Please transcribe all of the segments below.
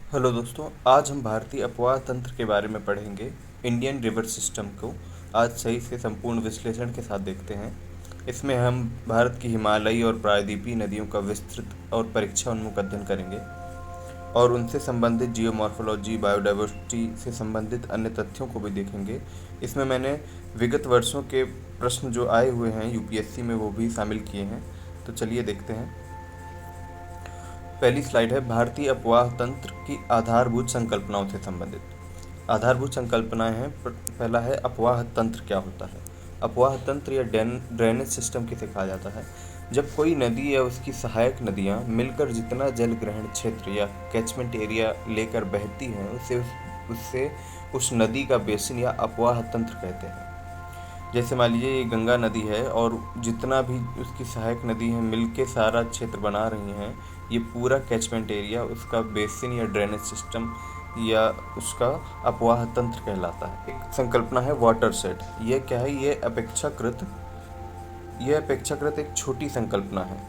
Hello दोस्तों, आज हम भारतीय अपवाह तंत्र के बारे में पढ़ेंगे। इंडियन रिवर सिस्टम को आज सही से संपूर्ण विश्लेषण के साथ देखते हैं। इसमें हम भारत की हिमालयी और प्रायद्वीपीय नदियों का विस्तृत और परीक्षा उन्मुख अध्ययन करेंगे और उनसे संबंधित जियोमॉर्फोलॉजी, बायोडाइवर्सिटी से संबंधित अन्य तथ्यों को भी देखेंगे। इसमें मैंने विगत वर्षों के प्रश्न जो आए हुए हैं यूपीएससी में वो भी शामिल किए हैं। तो चलिए देखते हैं। पहली स्लाइड है भारतीय अपवाह तंत्र की आधारभूत संकल्पनाओं से संबंधित। आधारभूत संकल्पनाएं हैं। पहला है अपवाह तंत्र क्या होता है। अपवाह तंत्र या ड्रेनेज सिस्टम किसे कहा जाता है। जब कोई नदी या उसकी सहायक नदियां मिलकर जितना जल ग्रहण क्षेत्र या कैचमेंट एरिया लेकर बहती हैं उससे उस नदी का बेसिन या अपवाह तंत्र कहते हैं। जैसे मान लीजिए ये गंगा नदी है और जितना भी उसकी सहायक नदी है मिलके सारा क्षेत्र बना रही हैं, ये पूरा कैचमेंट एरिया उसका बेसिन या ड्रेनेज सिस्टम या उसका अपवाह तंत्र कहलाता है। एक संकल्पना है वाटर शेड। ये क्या है, ये अपेक्षाकृत एक छोटी संकल्पना है।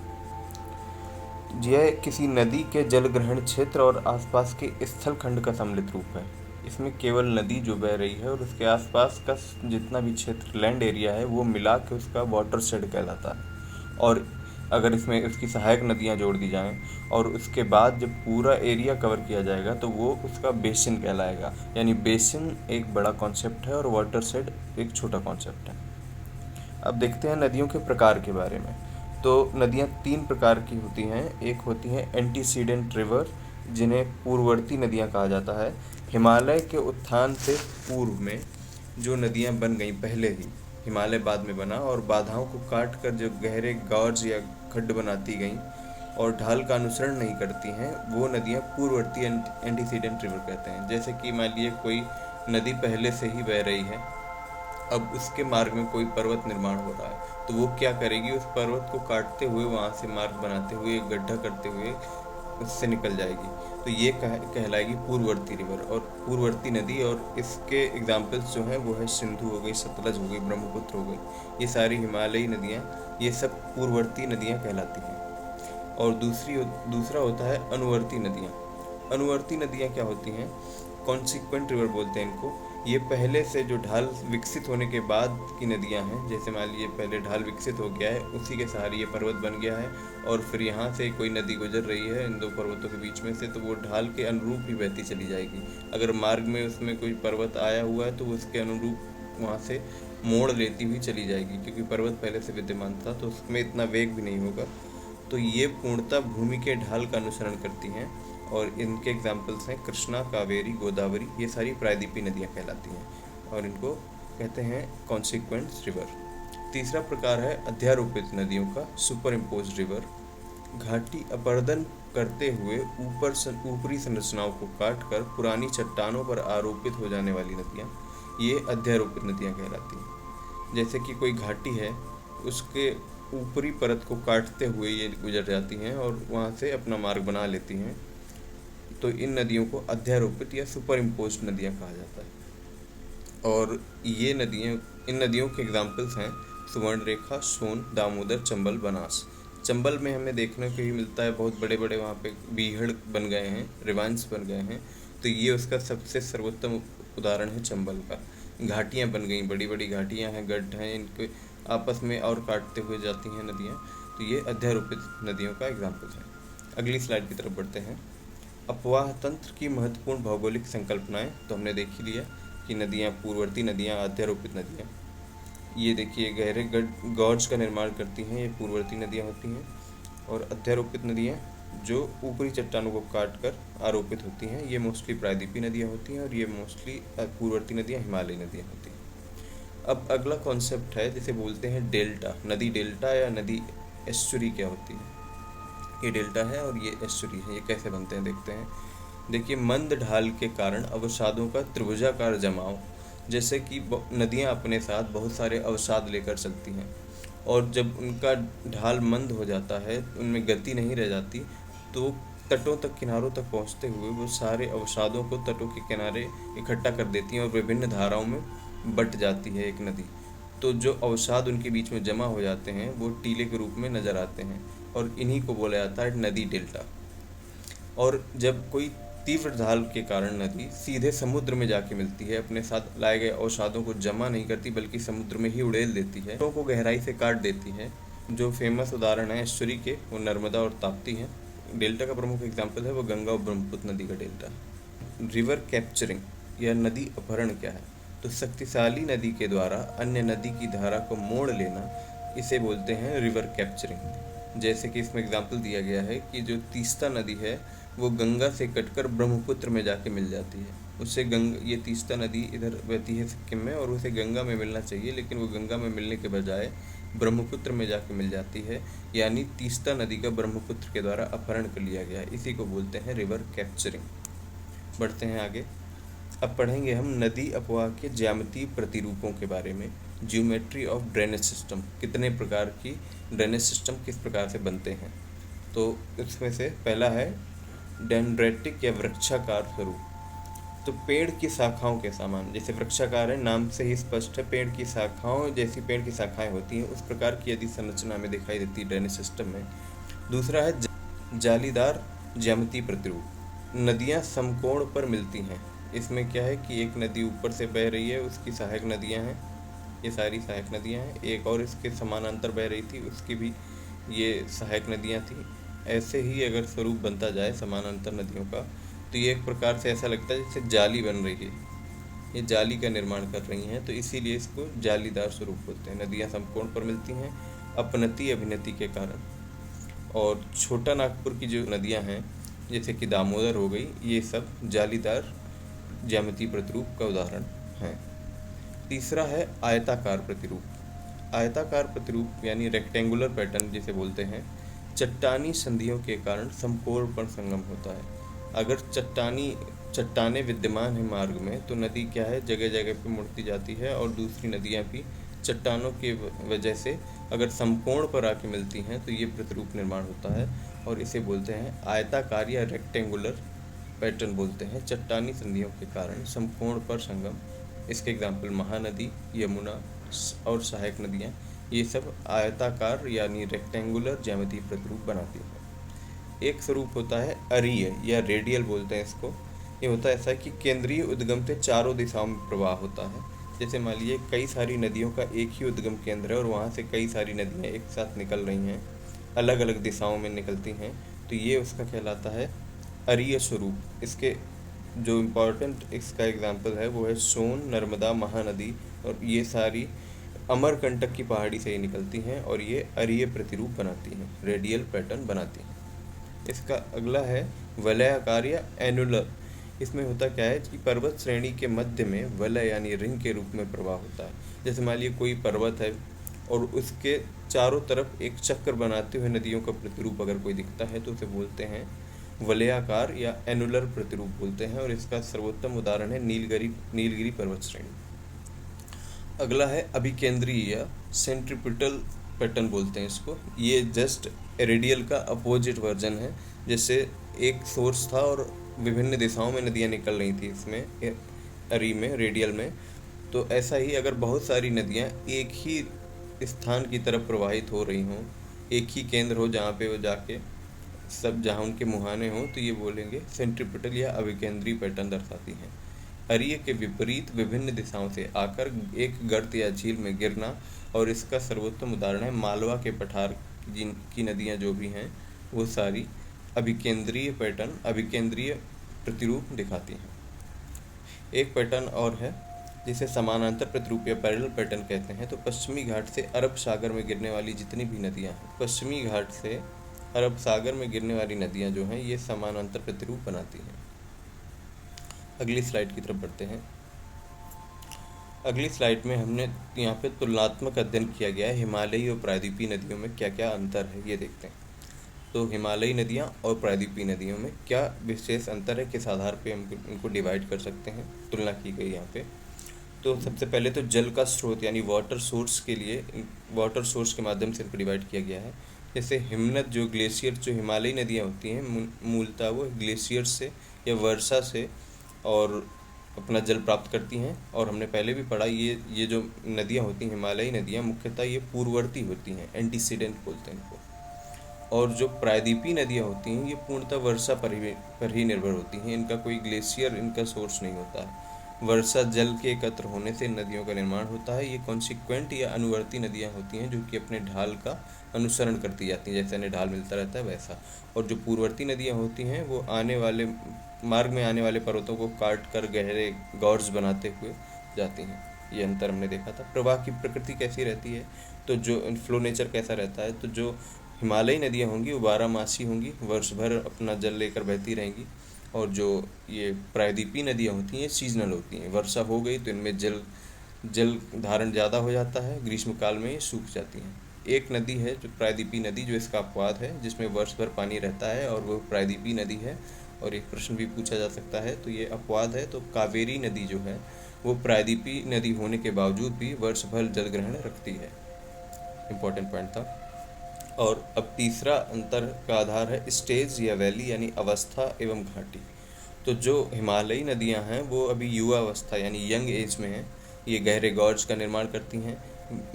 यह किसी नदी के जल ग्रहण क्षेत्र और आसपास के स्थल खंड का सम्मिलित रूप है। इसमें केवल नदी जो बह रही है और उसके आसपास का जितना भी क्षेत्र लैंड एरिया है वो मिला के उसका वाटर शेड कहलाता है। और अगर इसमें उसकी सहायक नदियाँ जोड़ दी जाएं और उसके बाद जब पूरा एरिया कवर किया जाएगा तो वो उसका बेसिन कहलाएगा। यानी बेसिन एक बड़ा कॉन्सेप्ट है और वाटर शेड एक छोटा कॉन्सेप्ट है। अब देखते हैं नदियों के प्रकार के बारे में। तो नदियाँ तीन प्रकार की होती हैं। एक होती हैं एंटीसीडेंट रिवर, जिन्हें पूर्ववर्ती नदियाँ कहा जाता है। हिमालय के उत्थान से पूर्व में जो नदियाँ बन गई पहले ही, हिमालय बाद में बना और बाधाओं को काट कर जो गहरे गॉर्ज या खड्ड बनाती गईं और ढाल का अनुसरण नहीं करती हैं, वो नदियाँ पूर्ववर्ती एंटीसीडेंट रिवर कहते हैं। जैसे कि मान लीजिए कोई नदी पहले से ही बह रही है, अब उसके मार्ग में कोई पर्वत निर्माण हो रहा है तो वो क्या करेगी, उस पर्वत को काटते हुए वहाँ से मार्ग बनाते हुए गड्ढा करते हुए उससे निकल जाएगी। तो ये कहलाएगी पूर्ववर्ती रिवर और पूर्ववर्ती नदी। और इसके एग्जाम्पल्स जो हैं वो है सिंधु हो गई, सतलज हो गई, ब्रह्मपुत्र हो गई। ये सारी हिमालयी नदियाँ, ये सब पूर्ववर्ती नदियाँ कहलाती हैं। और दूसरा होता है अनुवर्ती नदियाँ। अनुवर्ती नदियाँ क्या होती हैं, कॉन्सिक्वेंट रिवर बोलते हैं इनको। ये पहले से जो ढाल विकसित होने के बाद की नदियाँ हैं। जैसे मान लीजिए पहले ढाल विकसित हो गया है, उसी के सहारे ये पर्वत बन गया है और फिर यहाँ से कोई नदी गुजर रही है इन दो पर्वतों के बीच में से, तो वो ढाल के अनुरूप ही बहती चली जाएगी। अगर मार्ग में उसमें कोई पर्वत आया हुआ है तो उसके अनुरूप वहाँ से मोड़ लेती हुई चली जाएगी, क्योंकि पर्वत पहले से विद्यमान था तो उसमें इतना वेग भी नहीं होगा। तो ये पूर्णतः भूमि के ढाल का अनुसरण करती हैं और इनके एग्जाम्पल्स हैं कृष्णा, कावेरी, गोदावरी। ये सारी प्रायद्वीपीय नदियाँ कहलाती हैं और इनको कहते हैं कॉन्सिक्वेंट रिवर। तीसरा प्रकार है अध्यारोपित नदियों का, सुपर इम्पोज रिवर। घाटी अपर्दन करते हुए ऊपरी संरचनाओं को काट कर पुरानी चट्टानों पर आरोपित हो जाने वाली नदियाँ, ये अध्यारोपित नदियाँ कहलाती हैं। जैसे कि कोई घाटी है, उसके ऊपरी परत को काटते हुए ये गुजर जाती हैं और वहाँ से अपना मार्ग बना लेती हैं। तो इन नदियों को अध्यारोपित या सुपर इम्पोज्ड नदियाँ कहा जाता है। और ये इन नदियों के एग्जाम्पल्स हैं सुवर्णरेखा, सोन, दामोदर, चंबल, बनास। चंबल में हमें देखने को ही मिलता है बहुत बड़े बड़े वहाँ पे बीहड़ बन गए हैं, रिवांस बन गए हैं। तो ये उसका सबसे सर्वोत्तम उदाहरण है चंबल का। घाटियाँ बन गई, बड़ी बड़ी घाटियाँ हैं, गड्ढ हैं, इनके आपस में और काटते हुए जाती हैं नदियाँ। तो ये अध्यारोपित नदियों का एग्जाम्पल है। अगली स्लाइड की तरफ बढ़ते हैं। अपवाह तंत्र की महत्वपूर्ण भौगोलिक संकल्पनाएं तो हमने देख ही लिया कि नदियाँ पूर्ववर्ती नदियाँ, अध्यारोपित नदियाँ। ये देखिए गहरे गॉर्ज का निर्माण करती हैं, ये पूर्ववर्ती नदियाँ होती हैं। और अध्यारोपित नदियाँ जो ऊपरी चट्टानों को काट कर आरोपित होती हैं, ये मोस्टली प्रायद्वीपीय नदियाँ होती हैं और ये मोस्टली पूर्ववर्ती नदियाँ हिमालयी नदियाँ होती हैं। अब अगला कॉन्सेप्ट है जिसे बोलते हैं डेल्टा। नदी डेल्टा या नदी एस्चुरी क्या होती है। ये डेल्टा है और ये एस्चुरी है। ये कैसे बनते हैं देखते हैं। देखिए मंद ढाल के कारण अवसादों का त्रिभुजाकार जमाव, जैसे कि नदियाँ अपने साथ बहुत सारे अवसाद लेकर चलती हैं और जब उनका ढाल मंद हो जाता है, उनमें गति नहीं रह जाती, तो तटों तक, किनारों तक पहुँचते हुए वो सारे अवसादों को तटों के किनारे इकट्ठा कर देती हैं और विभिन्न धाराओं में बट जाती है एक नदी। तो जो अवसाद उनके बीच में जमा हो जाते हैं वो टीले के रूप में नज़र आते हैं और इन्हीं को बोला जाता है नदी डेल्टा। और जब कोई तीव्र ढाल के कारण नदी सीधे समुद्र में जाके मिलती है। अपने साथ लाए गए अवसादों को जमा नहीं करती बल्कि समुद्र में ही उड़ेल देती है, को गहराई से काट देती है। जो फेमस उदाहरण है एस्चुरी के, वो नर्मदा और ताप्ती हैं। डेल्टा का प्रमुख एग्जाम्पल है वो गंगा और ब्रह्मपुत्र नदी का डेल्टा। रिवर कैप्चरिंग या नदी अपहरण क्या है? तो शक्तिशाली नदी के द्वारा अन्य नदी की धारा को मोड़ लेना, इसे बोलते हैं रिवर कैप्चरिंग। जैसे कि इसमें एग्जाम्पल दिया गया है कि जो तीस्ता नदी है वो गंगा से कटकर ब्रह्मपुत्र में जाके मिल जाती है। उससे ये तीस्ता नदी इधर बहती है सिक्किम में और उसे गंगा में मिलना चाहिए, लेकिन वो गंगा में मिलने के बजाय ब्रह्मपुत्र में जाके मिल जाती है। यानी तीस्ता नदी का ब्रह्मपुत्र के द्वारा अपहरण कर लिया गया है। इसी को बोलते हैं रिवर कैप्चरिंग। बढ़ते हैं आगे। अब पढ़ेंगे हम नदी अपवाह के ज्यामितीय प्रतिरूपों के बारे में। ज्योमेट्री ऑफ ड्रेनेज सिस्टम, कितने प्रकार की ड्रेनेज सिस्टम किस प्रकार से बनते हैं। तो इसमें से पहला है डेंड्रेटिक या वृक्षाकार स्वरूप। तो पेड़ की शाखाओं के समान, जैसे वृक्षाकार है, नाम से ही स्पष्ट है, पेड़ की शाखाओं जैसी पेड़ की शाखाएं होती हैं, उस प्रकार की यदि संरचना में दिखाई देती है ड्रेनेज सिस्टम में। दूसरा है जालीदार ज्यामितीय प्रतिरूप। नदियां समकोण पर मिलती हैं। इसमें क्या है कि एक नदी ऊपर से बह रही है, उसकी सहायक नदियां हैं, ये सारी सहायक नदियां हैं। एक और इसके समानांतर बह रही थी, उसकी भी ये सहायक नदियां थी। ऐसे ही अगर स्वरूप बनता जाए समानांतर नदियों का, तो ये एक प्रकार से ऐसा लगता है जैसे जाली बन रही है, ये जाली का निर्माण कर रही हैं, तो इसीलिए इसको जालीदार स्वरूप बोलते हैं। नदियाँ समकोण पर मिलती हैं अपनति अभिनति के कारण। और छोटा नागपुर की जो नदियाँ हैं, जैसे कि दामोदर हो गई, ये सब जालीदार ज्यामितीय प्रतिरूप का उदाहरण हैं। तीसरा है आयताकार प्रतिरूप। आयताकार प्रतिरूप यानी रेक्टेंगुलर पैटर्न जिसे बोलते हैं, चट्टानी संधियों के कारण समकोण पर संगम होता है। अगर चट्टानें विद्यमान है मार्ग में, तो नदी क्या है, जगह जगह पे मुड़ती जाती है और दूसरी नदियाँ भी चट्टानों की वजह से अगर समकोण पर आके मिलती हैं तो ये प्रतिरूप निर्माण होता है और इसे बोलते हैं आयताकार या रेक्टेंगुलर पैटर्न बोलते हैं। चट्टानी संधियों के कारण समकोण पर संगम, इसके एग्जाम्पल महानदी, यमुना और सहायक नदियाँ, ये सब आयताकार यानी रेक्टेंगुलर ज्यामितीय प्रतिरूप बनाती हैं। एक स्वरूप होता है अरीय या रेडियल बोलते हैं इसको। ये होता है ऐसा कि केंद्रीय उद्गम से चारों दिशाओं में प्रवाह होता है। जैसे मान लीजिए कई सारी नदियों का एक ही उद्गम केंद्र है और वहाँ से कई सारी नदियाँ एक साथ निकल रही हैं, अलग अलग दिशाओं में निकलती हैं, तो ये उसका कहलाता है अरीय स्वरूप। इसके जो इम्पोर्टेंट इसका एग्जाम्पल है वो है सोन, नर्मदा, महानदी, और ये सारी अमरकंटक की पहाड़ी से ही निकलती हैं और ये अरीय प्रतिरूप बनाती हैं, रेडियल पैटर्न बनाती हैं। इसका अगला है वलयाकार या एनुलर। इसमें होता क्या है कि पर्वत श्रेणी के मध्य में वलय यानी रिंग के रूप में प्रवाह होता है। जैसे मान लीजिए कोई पर्वत है और उसके चारों तरफ एक चक्र बनाते हुए नदियों का प्रतिरूप अगर कोई दिखता है तो उसे बोलते हैं वलयाकार या एनुलर प्रतिरूप बोलते हैं। और इसका सर्वोत्तम उदाहरण है नीलगिरी पर्वत श्रेणी। अगला है अभिकेंद्रीय या सेंट्रीपिटल पैटर्न बोलते हैं इसको। ये जस्ट रेडियल का अपोजिट वर्जन है। जैसे एक सोर्स था और विभिन्न दिशाओं में नदियाँ निकल रही थी इसमें अरी में, रेडियल में, तो ऐसा ही अगर बहुत सारी नदियाँ एक ही स्थान की तरफ प्रवाहित हो रही हों, एक ही केंद्र हो जहाँ पे वो जाके सब जहाँ उनके मुहाने हों, तो ये बोलेंगे सेंट्रीपिटल या अभिकेंद्रीय पैटर्न दर्शाती हैं। अरीय के विपरीत विभिन्न दिशाओं से आकर एक गर्त या झील में गिरना, और इसका सर्वोत्तम उदाहरण है मालवा के पठार की नदियाँ जो भी हैं वो सारी अभिकेंद्रीय पैटर्न, अभिकेंद्रीय प्रतिरूप दिखाती हैं। एक पैटर्न और है जिसे समानांतर प्रतिरूप या पैरेलल पैटर्न कहते हैं। तो पश्चिमी घाट से अरब सागर में गिरने वाली जितनी भी नदियाँ हैं, पश्चिमी घाट से अरब सागर में गिरने वाली नदियाँ जो हैं ये समानांतर प्रतिरूप बनाती हैं। अगली स्लाइड की तरफ बढ़ते हैं। अगली स्लाइड में हमने यहाँ पे तुलनात्मक अध्ययन किया गया है हिमालयी और प्रायद्वीपीय नदियों में क्या क्या अंतर है, ये देखते हैं। तो हिमालयी नदियाँ और प्रायद्वीपीय नदियों में क्या विशेष अंतर है, किस आधार पे हम इनको डिवाइड कर सकते हैं, तुलना की गई यहाँ पे। तो सबसे पहले तो जल का स्रोत यानी वाटर सोर्स के लिए, वाटर सोर्स के माध्यम से इनको डिवाइड किया गया है। जैसे हिमनद जो ग्लेशियर, जो हिमालयी नदियाँ होती हैं मूलतः वो ग्लेशियर से या वर्षा से और अपना जल प्राप्त करती हैं। और हमने पहले भी पढ़ा ये जो नदियाँ होती हैं हिमालयी नदियाँ मुख्यतः ये पूर्ववर्ती होती हैं, एंटीसीडेंट बोलते हैं इनको। और जो प्रायद्वीपीय नदियाँ होती हैं ये पूर्णतः वर्षा पर ही निर्भर होती हैं। इनका कोई ग्लेशियर इनका सोर्स नहीं होता है। वर्षा जल के एकत्र होने से नदियों का निर्माण होता है। ये कॉन्सिक्वेंट या अनुवर्ती नदियाँ होती हैं जो कि अपने ढाल का अनुसरण करती जाती हैं, जैसे इन्हें ढाल मिलता रहता है वैसा। और जो पूर्ववर्ती नदियाँ होती हैं वो आने वाले मार्ग में आने वाले पर्वतों को काट कर गहरे गॉर्ज बनाते हुए जाती हैं। ये अंतर हमने देखा था। प्रवाह की प्रकृति कैसी रहती है, तो जो फ्लो नेचर कैसा रहता है, तो जो हिमालयी नदियाँ होंगी वो 12 मासी होंगी, वर्ष भर अपना जल लेकर बहती रहेंगी। और जो ये प्रायद्वीपीय नदियाँ होती हैं ये सीजनल होती हैं। वर्षा हो गई तो इनमें जल धारण ज़्यादा हो जाता है, ग्रीष्म काल में ये सूख जाती हैं। एक नदी है जो प्रायद्वीपीय नदी जो इसका अपवाद है, जिसमें वर्ष भर पानी रहता है, और वो प्रायद्वीपीय नदी है। और एक प्रश्न भी पूछा जा सकता है, तो ये अपवाद है। तो कावेरी नदी जो है वो प्रायद्वीपीय नदी होने के बावजूद भी वर्ष भर जल ग्रहण रखती है। इम्पोर्टेंट पॉइंट था। और अब तीसरा अंतर का आधार है स्टेज या वैली, यानी अवस्था एवं घाटी। तो जो हिमालयी नदियां हैं वो अभी युवा अवस्था यानी यंग एज में हैं। ये गहरे गॉर्ज का निर्माण करती हैं,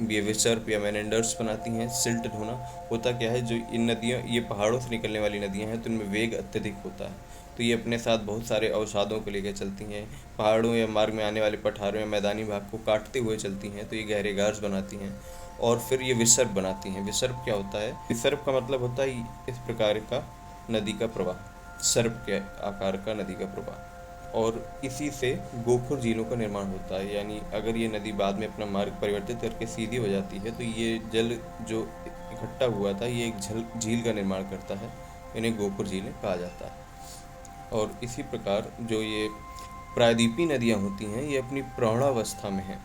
ये विसर्प या मेनेंडर्स बनाती हैं। सिल्ट होना होता क्या है, जो इन नदियां ये पहाड़ों से निकलने वाली नदियां हैं तो इनमें वेग अत्यधिक होता है, तो ये अपने साथ बहुत सारे अवसादों को लेकर चलती हैं। पहाड़ों या मार्ग में आने वाले पठारों या मैदानी भाग को काटते हुए चलती हैं, तो ये गहरे गार्ज बनाती हैं। और फिर ये विसर्प बनाती हैं। विसर्प क्या होता है, विसर्प का मतलब होता है इस प्रकार का नदी का प्रवाह, सर्प के आकार का नदी का प्रवाह। और इसी से गोखुर झीलों का निर्माण होता है। यानी अगर ये नदी बाद में अपना मार्ग परिवर्तित करके सीधी हो जाती है तो ये जल जो इकट्ठा हुआ था ये एक झील का निर्माण करता है, इन्हें गोखुर झीलें कहा जाता है। और इसी प्रकार जो ये प्रायद्वीपीय नदियाँ होती हैं ये अपनी प्रौढ़ावस्था में हैं,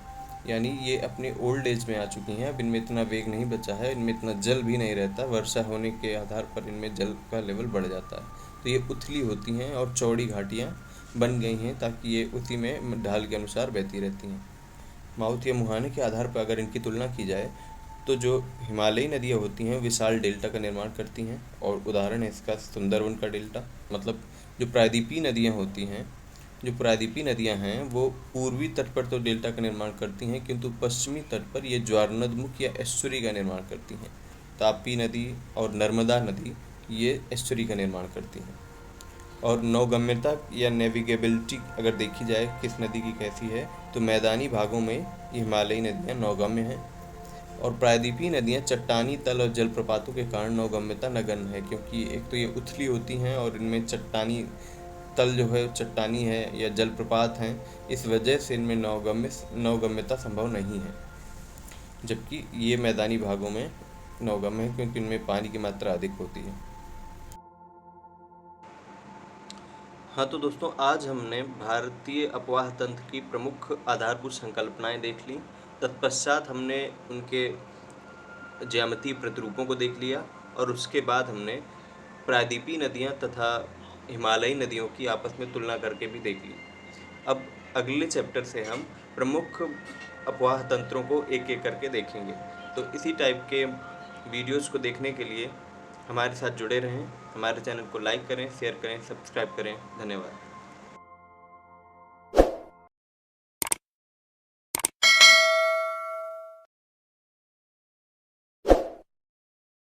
यानी ये अपने ओल्ड एज में आ चुकी हैं। अब इनमें इतना वेग नहीं बचा है, इनमें इतना जल भी नहीं रहता। वर्षा होने के आधार पर इनमें जल का लेवल बढ़ जाता है, तो ये उथली होती हैं और चौड़ी घाटियाँ बन गई हैं ताकि ये उसी में ढाल के अनुसार बहती रहती हैं। माउथ या मुहाने के आधार पर अगर इनकी तुलना की जाए तो जो हिमालयी नदियाँ होती हैं विशाल डेल्टा का निर्माण करती हैं। और उदाहरण है इसका सुंदरवन का डेल्टा। मतलब जो प्रायद्वीपीय नदियाँ हैं वो पूर्वी तट पर तो डेल्टा का निर्माण करती हैं, किंतु पश्चिमी तट पर ये ज्वारनदमुख या एस्चुरी का निर्माण करती हैं। तापी नदी और नर्मदा नदी ये एस्चुरी का निर्माण करती हैं। और नौगम्यता या नेविगेबिलिटी अगर देखी जाए किस नदी की कैसी है, तो मैदानी भागों में ये हिमालयी नदियाँ नौगम्य हैं। और प्रायद्वीपीय नदियाँ चट्टानी तल और जलप्रपातों के कारण नौगम्यता नगण्य है, क्योंकि एक तो ये उथली होती हैं और इनमें चट्टानी तल जो है चट्टानी है या जलप्रपात हैं, इस वजह से इनमें नौगम्यता संभव नहीं है। जबकि ये मैदानी भागों में नौगम्य है क्योंकि इनमें पानी की मात्रा अधिक होती है। हाँ, तो दोस्तों आज हमने भारतीय अपवाह तंत्र की प्रमुख आधारभूत संकल्पनाएं देख ली। तत्पश्चात हमने उनके ज्यामितीय प्रतिरूपों को देख लिया और उसके बाद हमने प्रायद्वीपीय नदियाँ तथा हिमालयी नदियों की आपस में तुलना करके भी देख ली। अब अगले चैप्टर से हम प्रमुख अपवाह तंत्रों को एक एक करके देखेंगे। तो इसी टाइप के वीडियोज़ को देखने के लिए हमारे साथ जुड़े रहें। हमारे चैनल को लाइक करें, शेयर करें, सब्सक्राइब करें। धन्यवाद।